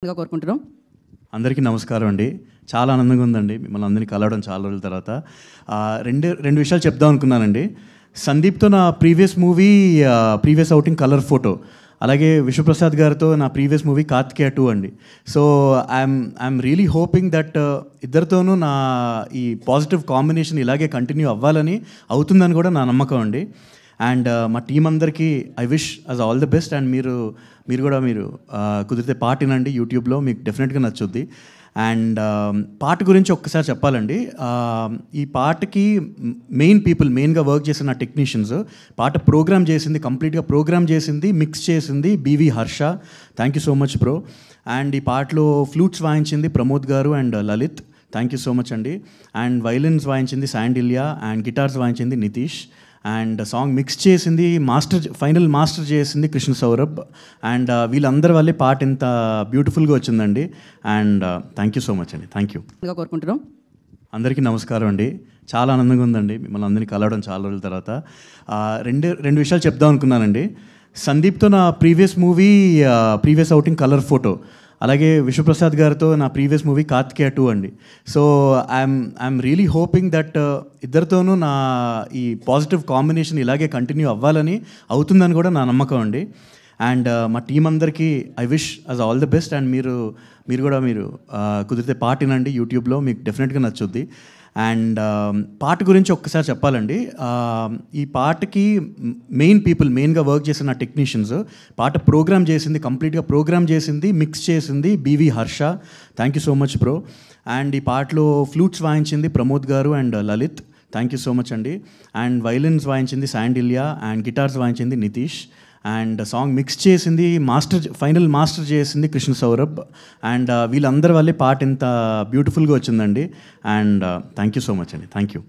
కోరుకుంటున్నాం. అందరికీ నమస్కారం అండి. చాలా ఆనందంగా ఉందండి మిమ్మల్ని అందరినీ కలవడం చాలా రోజుల తర్వాత. రెండు విషయాలు చెప్దాం అనుకున్నానండి. సందీప్తో నా ప్రీవియస్ ఔటింగ్ కలర్ ఫోటో, అలాగే విశ్వప్రసాద్ గారితో నా ప్రీవియస్ మూవీ కార్తికేయ 2 అండి. So I'm really hoping that ఇద్దరితోనూ నా ఈ పాజిటివ్ కాంబినేషన్ ఇలాగే కంటిన్యూ అవ్వాలని, అవుతుందని కూడా నా నమ్మకం అండి. అండ్ మా టీం అందరికీ I wish us all the best. And మీరు కుదిరితే పాట వినండి యూట్యూబ్లో, మీకు డెఫినెట్గా నచ్చుద్ది. అండ్ పాట గురించి ఒక్కసారి చెప్పాలండి. ఈ పాటకి మెయిన్గా వర్క్ చేసిన టెక్నీషియన్స్, పాట కంప్లీట్గా ప్రోగ్రామ్ చేసింది, మిక్స్ చేసింది BV Harsha. Thank you so much bro. And ఈ పాటలో ఫ్లూట్స్ వాయించింది ప్రమోద్ గారు and Lalit. Thank you so much అండి. అండ్ వైలిన్స్ వాయించింది శాండిల్యా, అండ్ గిటార్స్ వాయించింది నితీష్. అండ్ సాంగ్ మిక్స్ చేసింది, ఫైనల్ మాస్టర్ చేసింది కృష్ణ సౌరభ్. అండ్ వీళ్ళందరి వల్లే పాట ఇంత బ్యూటిఫుల్గా వచ్చిందండి. And thank you so much అండి. Thank you. కోరుకుంటున్నాం. అందరికీ నమస్కారం అండి. చాలా ఆనందంగా ఉందండి మిమ్మల్ని అందరినీ కలవడం చాలా రోజుల తర్వాత. రెండు విషయాలు చెప్దాం అనుకున్నానండి. సందీప్తో నా ప్రీవియస్ ఔటింగ్ కలర్ ఫోటో, అలాగే విశ్వప్రసాద్ గారితో నా ప్రీవియస్ మూవీ కార్తికేయ 2 అండి. So I'm really hoping that ఇద్దరితోనూ నా ఈ పాజిటివ్ కాంబినేషన్ ఇలాగే కంటిన్యూ అవ్వాలని, అవుతుందని కూడా నా నమ్మకం అండి. అండ్ మా టీం అందరికీ I wish us all the best. And మీరు కుదిరితే పాట వినండి యూట్యూబ్లో, మీకు డెఫినెట్గా నచ్చుద్ది. అండ్ పాట గురించి ఒక్కసారి చెప్పాలండి. ఈ పాటకి మెయిన్గా వర్క్ చేసిన టెక్నీషియన్స్, పాట కంప్లీట్గా ప్రోగ్రామ్ చేసింది, మిక్స్ చేసింది BV Harsha. Thank you so much bro. And ఈ పాటలో ఫ్లూట్స్ వాయించింది ప్రమోద్ గారు and Lalit. Thank you so much అండి. అండ్ వైలిన్స్ వాయించింది శాండిల్యా, అండ్ గిటార్స్ వాయించింది నితీష్. అండ్ సాంగ్ మిక్స్ చేసింది, ఫైనల్ మాస్టర్ చేసింది కృష్ణ సౌరభ్. అండ్ వీళ్ళందరి వల్లే పాట ఇంత బ్యూటిఫుల్గా వచ్చిందండి. And thank you so much అండి. Thank you.